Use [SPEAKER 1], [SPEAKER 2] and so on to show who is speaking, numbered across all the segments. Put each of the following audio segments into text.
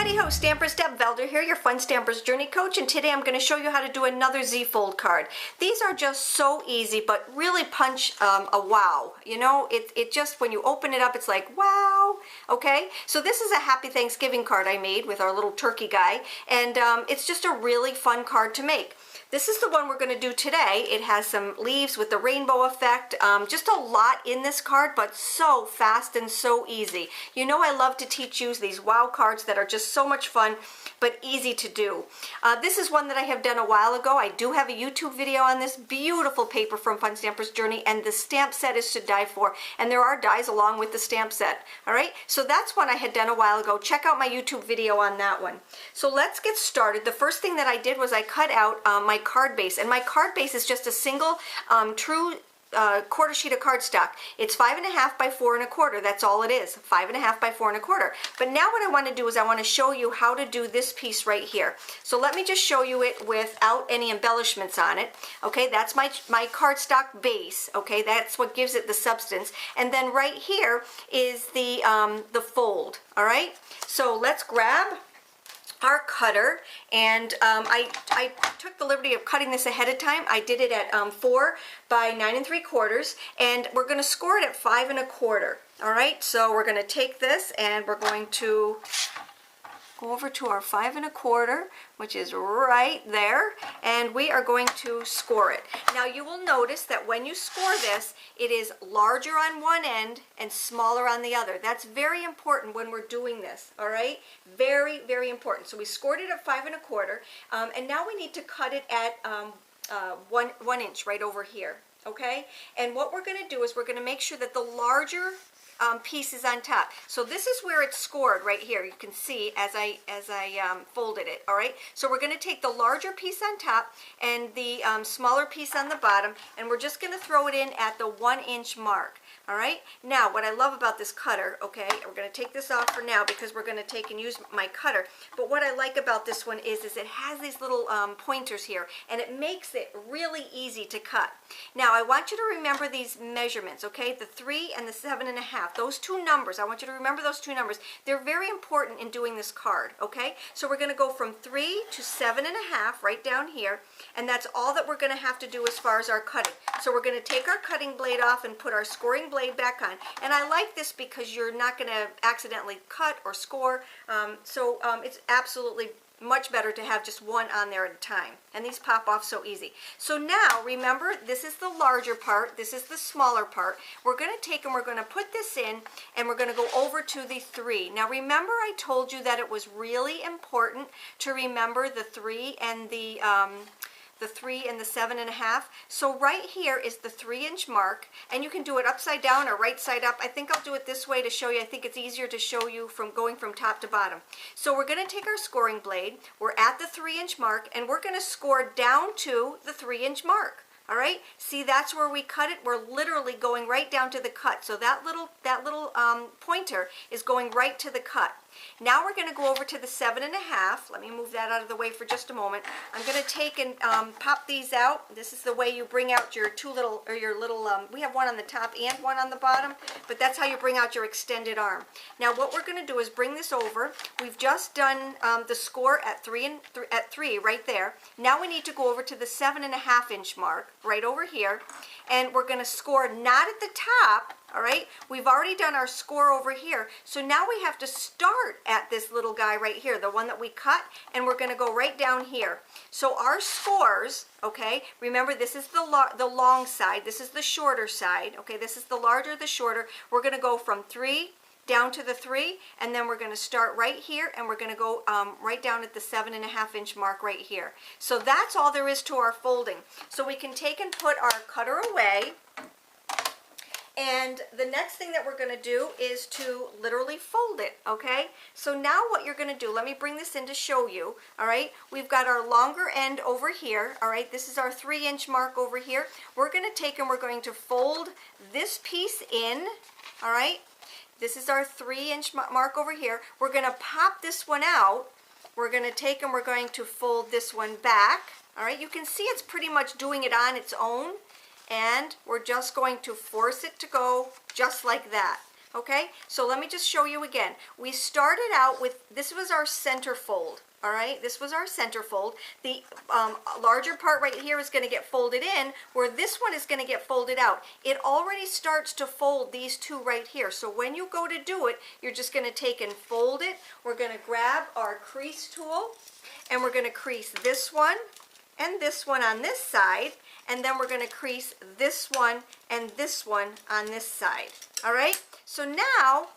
[SPEAKER 1] Howdy ho, Stampers, Deb Valder here, your Fun Stampers Journey Coach, and today I'm going to show you how to do another Z-fold card. These are just so easy, but really punch a wow. You know, it just, when you open it up, it's like, wow, okay? So this is a Happy Thanksgiving card I made with our little turkey guy, and it's just a really fun card to make. This is the one we're going to do today. It has some leaves with the rainbow effect, just a lot in this card, but so fast and so easy. You know I love to teach you these wow cards that are just so much fun, but easy to do. This is one that I have done a while ago. I do have a YouTube video on this beautiful paper from Fun Stampers Journey, and the stamp set is to die for, and there are dies along with the stamp set. All right, so that's one I had done a while ago. Check out my YouTube video on that one. So let's get started. The first thing that I did was I cut out my card base, and my card base is just a single true quarter sheet of cardstock. It's 5.5 by 4 1/4. That's all it is, 5.5 by 4 1/4. But now what I want to do is I want to show you how to do this piece right here. So let me just show you it without any embellishments on it. Okay, that's my cardstock base. Okay, that's what gives it the substance. And then right here is the fold. All right, so let's grab our cutter, and I took the liberty of cutting this ahead of time. I did it at 4 by 9 3/4, and we're going to score it at 5 1/4. All right, so we're going to take this and we're going to go over to our 5 1/4, which is right there, and we are going to score it. Now you will notice that when you score this, it is larger on one end and smaller on the other. That's very important when we're doing this, all right? Very, very important. So we scored it at 5 1/4, and now we need to cut it at 1 inch right over here, okay? And what we're going to do is we're going to make sure that the larger pieces on top. So this is where it's scored right here. You can see as I folded it. All right. So we're going to take the larger piece on top and the smaller piece on the bottom, and we're just going to throw it in at the 1 inch mark. All right. Now, what I love about this cutter, okay, we're going to take this off for now because we're going to take and use my cutter. But what I like about this one is it has these little pointers here, and it makes it really easy to cut. Now, I want you to remember these measurements, okay? The 3 and the 7.5. Those two numbers, I want you to remember those two numbers. They're very important in doing this card, okay? So we're going to go from 3 to 7.5 right down here, and that's all that we're going to have to do as far as our cutting. So we're going to take our cutting blade off and put our scoring blade back on. And I like this because you're not going to accidentally cut or score, it's absolutely much better to have just one on there at a time. And these pop off so easy. So now, remember, this is the larger part, this is the smaller part. We're going to take and we're going to put this in, and we're going to go over to the 3. Now remember I told you that it was really important to remember the 3 and the 7.5. So right here is the 3 inch mark, and you can do it upside down or right side up. I think I'll do it this way to show you. I think it's easier to show you from going from top to bottom. So we're going to take our scoring blade, we're at the 3 inch mark, and we're going to score down to the 3 inch mark. All right, see, that's where we cut it. We're literally going right down to the cut. So that little pointer is going right to the cut. Now we're going to go over to the 7.5. Let me move that out of the way for just a moment. I'm going to take and pop these out. This is the way you bring out your we have one on the top and one on the bottom, but that's how you bring out your extended arm. Now what we're going to do is bring this over. We've just done the score at 3 right there. Now we need to go over to the 7.5 inch mark right over here, and we're going to score not at the top. All right, we've already done our score over here, so now we have to start at this little guy right here, the one that we cut, and we're going to go right down here. So our scores, okay, remember this is the long side, this is the shorter side, okay, this is the larger, the shorter. We're going to go from 3 down to the 3, and then we're going to start right here, and we're going to go right down at the 7.5 inch mark right here. So that's all there is to our folding. So we can take and put our cutter away. And the next thing that we're going to do is to literally fold it, okay? So now what you're going to do, let me bring this in to show you, all right? We've got our longer end over here, all right? This is our 3 inch mark over here. We're going to take and we're going to fold this piece in, all right? This is our 3 inch mark over here. We're going to pop this one out. We're going to take and we're going to fold this one back, all right? You can see it's pretty much doing it on its own. And we're just going to force it to go just like that. Okay, so let me just show you again. We started out with, this was our center fold. All right, this was our center fold. The larger part right here is going to get folded in, where this one is going to get folded out. It already starts to fold these two right here. So when you go to do it, you're just going to take and fold it. We're going to grab our crease tool, and we're going to crease this one and this one on this side, and then we're going to crease this one and this one on this side. All right, so now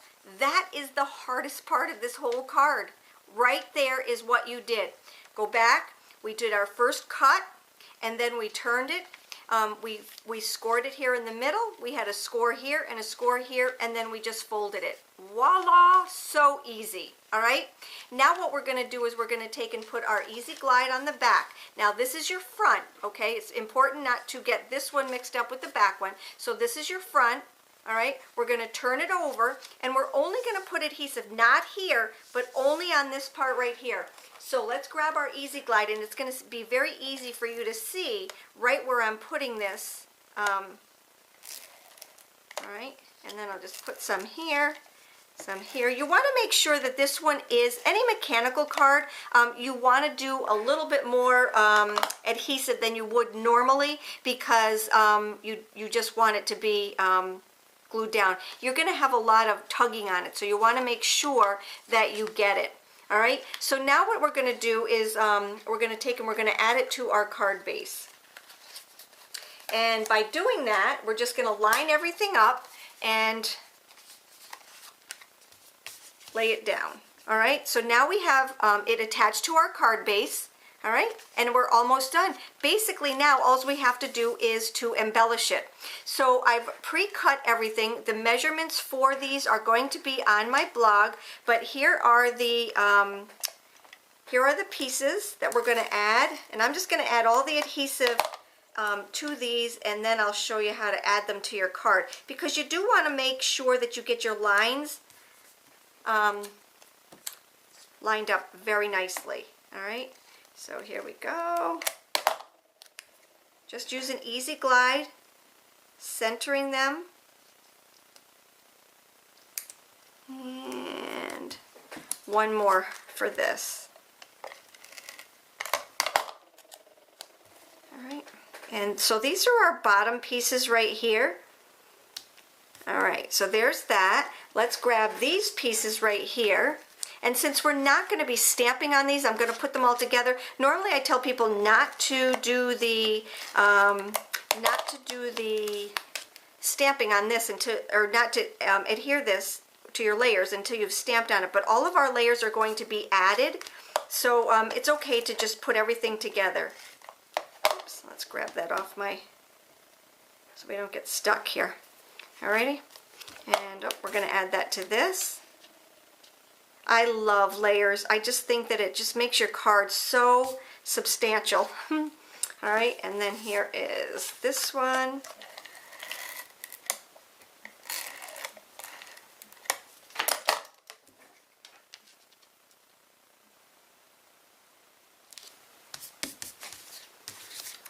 [SPEAKER 1] that is the hardest part of this whole card. Right there is what you did. Go back, we did our first cut, and then we turned it. We scored it here in the middle. We had a score here and a score here, and then we just folded it. Voila, so easy. All right, now what we're going to do is we're going to take and put our Easy Glide on the back. Now this is your front, okay? It's important not to get this one mixed up with the back one. So this is your front. All right, we're going to turn it over, and we're only going to put adhesive, not here, but only on this part right here. So let's grab our Easy Glide, and it's going to be very easy for you to see right where I'm putting this. All right, and then I'll just put some here, some here. You want to make sure that this one is, any mechanical card, you want to do a little bit more adhesive than you would normally, because you just want it to be glued down. You're going to have a lot of tugging on it, so you want to make sure that you get it. All right, so now what we're going to do is we're going to take and we're going to add it to our card base. And by doing that, we're just going to line everything up and lay it down. All right, so now we have it attached to our card base. All right, and we're almost done. Basically now all we have to do is to embellish it. So I've pre-cut everything. The measurements for these are going to be on my blog, but here are the pieces that we're going to add, and I'm just going to add all the adhesive to these, and then I'll show you how to add them to your card, because you do want to make sure that you get your lines lined up very nicely. All right. So here we go. Just use an Easy Glide, centering them. And one more for this. All right. And so these are our bottom pieces right here. All right, so there's that. Let's grab these pieces right here. And since we're not going to be stamping on these, I'm going to put them all together. Normally I tell people not to do the stamping on this until, or not to adhere this to your layers until you've stamped on it. But all of our layers are going to be added, so it's okay to just put everything together. Oops, let's grab that off so we don't get stuck here. Alrighty, and we're going to add that to this. I love layers. I just think that it just makes your card so substantial. All right, and then here is this one.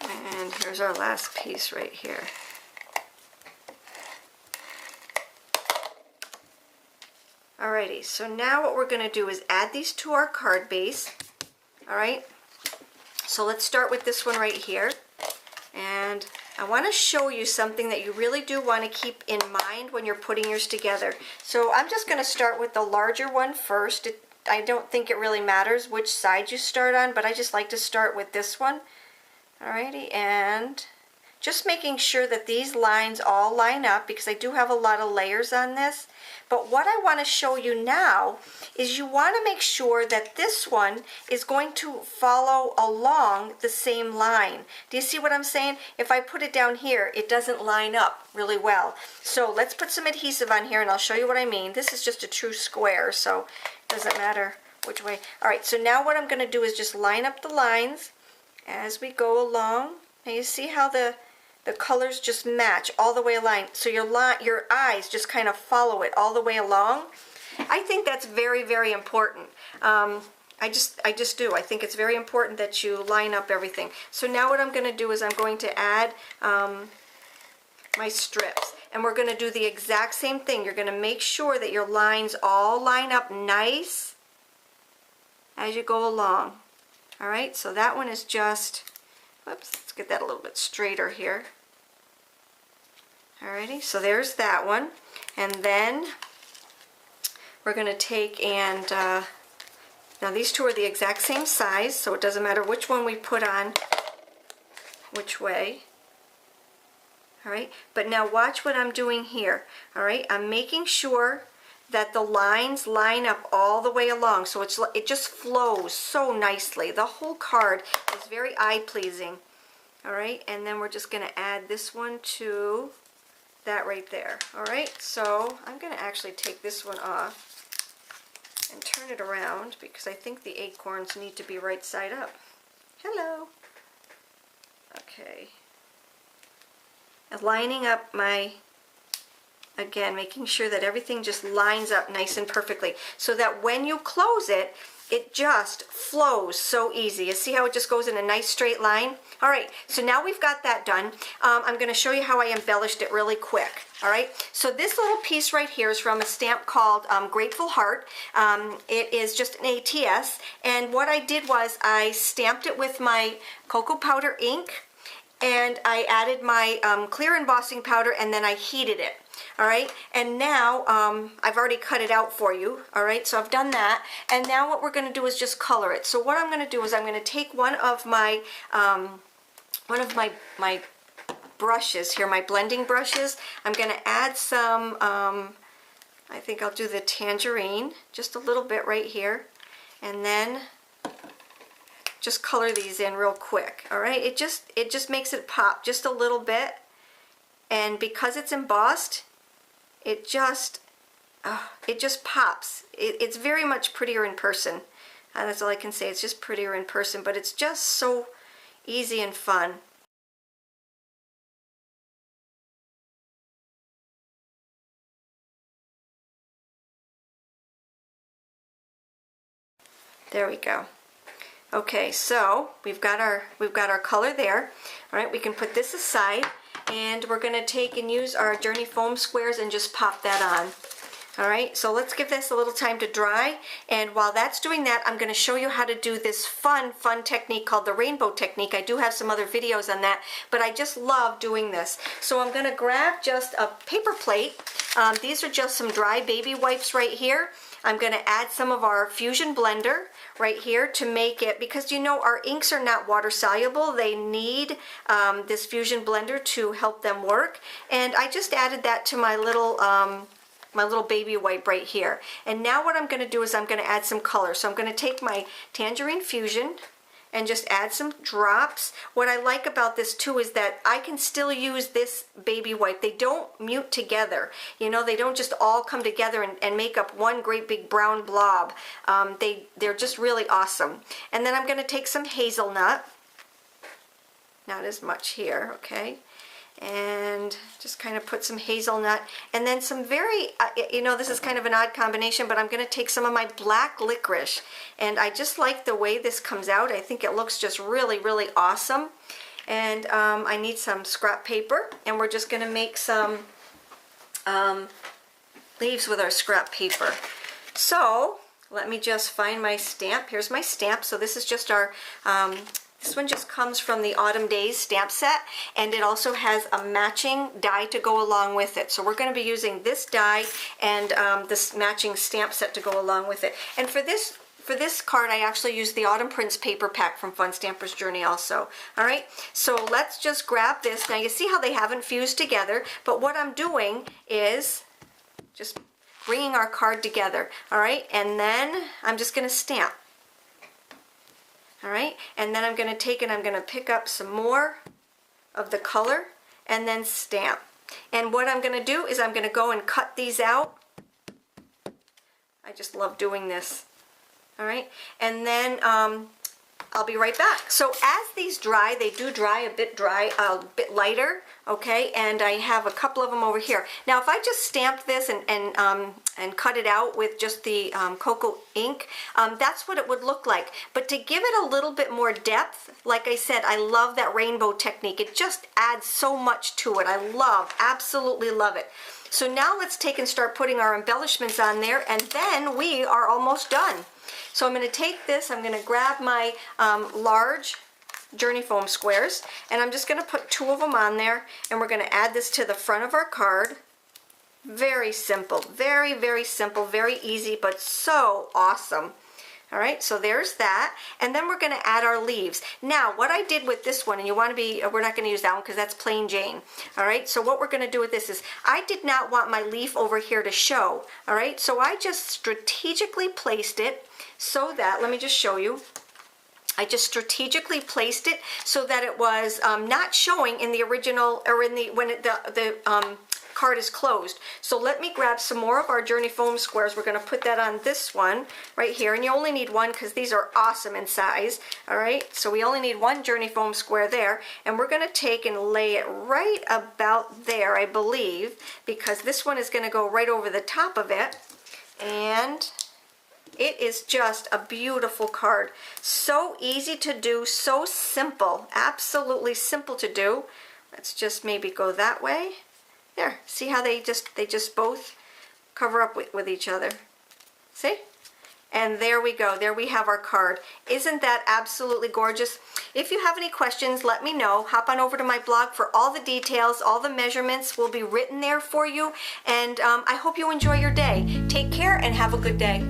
[SPEAKER 1] And here's our last piece right here. Alrighty, so now what we're going to do is add these to our card base. Alright, so let's start with this one right here. And I want to show you something that you really do want to keep in mind when you're putting yours together. So I'm just going to start with the larger one first. I don't think it really matters which side you start on, but I just like to start with this one. Alrighty, and just making sure that these lines all line up, because I do have a lot of layers on this. But what I want to show you now is you want to make sure that this one is going to follow along the same line. Do you see what I'm saying? If I put it down here, it doesn't line up really well. So let's put some adhesive on here and I'll show you what I mean. This is just a true square, so it doesn't matter which way. Alright, so now what I'm going to do is just line up the lines as we go along. Now you see how the colors just match all the way along, so your eyes just kind of follow it all the way along. I think that's very, very important. I just do. I think it's very important that you line up everything. So now what I'm going to do is I'm going to add my strips. and we're going to do the exact same thing. You're going to make sure that your lines all line up nice as you go along. All right, so that one is just, whoops, let's get that a little bit straighter here. Alrighty, so there's that one. And then we're going to take and, now these two are the exact same size, so it doesn't matter which one we put on which way. Alright, but now watch what I'm doing here. Alright, I'm making sure that the lines line up all the way along, so it just flows so nicely. The whole card is very eye-pleasing. Alright, and then we're just going to add this one to that right there. Alright, so I'm going to actually take this one off and turn it around because I think the acorns need to be right side up. Hello. Okay. And lining up my, again, making sure that everything just lines up nice and perfectly so that when you close it, it just flows so easy. You see how it just goes in a nice straight line? All right, so now we've got that done. I'm going to show you how I embellished it really quick. All right, so this little piece right here is from a stamp called Grateful Heart. It is just an ATS, and what I did was I stamped it with my cocoa powder ink, and I added my clear embossing powder, and then I heated it. All right, and now I've already cut it out for you. All right, so I've done that, and now what we're going to do is just color it. So what I'm going to do is I'm going to take one of my brushes here, my blending brushes. I'm going to add some. I think I'll do the tangerine, just a little bit right here, and then just color these in real quick. All right, it just makes it pop just a little bit, and because it's embossed, it just pops. It's very much prettier in person. That's all I can say. It's just prettier in person, but it's just so easy and fun. There we go. Okay, so we've got our color there. All right, we can put this aside, and we're going to take and use our Journey foam squares and just pop that on. All right, so let's give this a little time to dry, and while that's doing that, I'm going to show you how to do this fun technique called the rainbow technique. I do have some other videos on that, but I just love doing this. So I'm going to grab just a paper plate. These are just some dry baby wipes right here. I'm going to add some of our Fusion blender right here to make it, because you know our inks are not water soluble. They need this Fusion blender to help them work, and I just added that to my little baby wipe right here. And now what I'm going to do is I'm going to add some color. So I'm going to take my Tangerine Fusion and just add some drops. What I like about this too is that I can still use this baby wipe. They don't mute together. You know, they don't just all come together and make up one great big brown blob. They're just really awesome. And then I'm going to take some hazelnut. Not as much here, okay? And just kind of put some hazelnut, and then some very, you know, this is kind of an odd combination, but I'm going to take some of my black licorice, and I just like the way this comes out. I think it looks just really, really awesome. And I need some scrap paper, and we're just going to make some leaves with our scrap paper. So let me just find my stamp. Here's my stamp. So this is just our this one just comes from the Autumn Days stamp set, and it also has a matching die to go along with it. So we're going to be using this die and this matching stamp set to go along with it. And for this card, I actually used the Autumn Prints paper pack from Fun Stamper's Journey also. All right, so let's just grab this. Now you see how they haven't fused together, but what I'm doing is just bringing our card together. All right, and then I'm just going to stamp. All right, and then I'm going to take and I'm going to pick up some more of the color and then stamp. And what I'm going to do is I'm going to go and cut these out. I just love doing this. All right, and then I'll be right back. So as these dry, they do dry a bit lighter, okay? And I have a couple of them over here. Now, if I just stamp this and cut it out with just the cocoa ink, that's what it would look like. But to give it a little bit more depth, like I said, I love that rainbow technique. It just adds so much to it. I absolutely love it. So now let's take and start putting our embellishments on there, and then we are almost done. So I'm going to take this, I'm going to grab my large Journey Foam squares, and I'm just going to put 2 of them on there, and we're going to add this to the front of our card. Very simple, very, very simple, very easy, but so awesome. All right, so there's that, and then we're going to add our leaves. Now, what I did with this one, and you want to be, we're not going to use that one because that's plain Jane. All right, so what we're going to do with this is, I did not want my leaf over here to show. All right, so I just strategically placed it so that, let me just show you. I just strategically placed it so that it was not showing in the original, or in the, when the card is closed. So let me grab some more of our Journey Foam squares. We're going to put that on this one right here, and you only need one because these are awesome in size. All right, so we only need 1 Journey Foam square there, and we're going to take and lay it right about there, I believe, because this one is going to go right over the top of it, and it is just a beautiful card. So easy to do, so simple, absolutely simple to do. Let's just maybe go that way. There, see how they just both cover up with each other. See? And there we go. There we have our card. Isn't that absolutely gorgeous? If you have any questions, let me know. Hop on over to my blog for all the details. All the measurements will be written there for you. And I hope you enjoy your day. Take care and have a good day.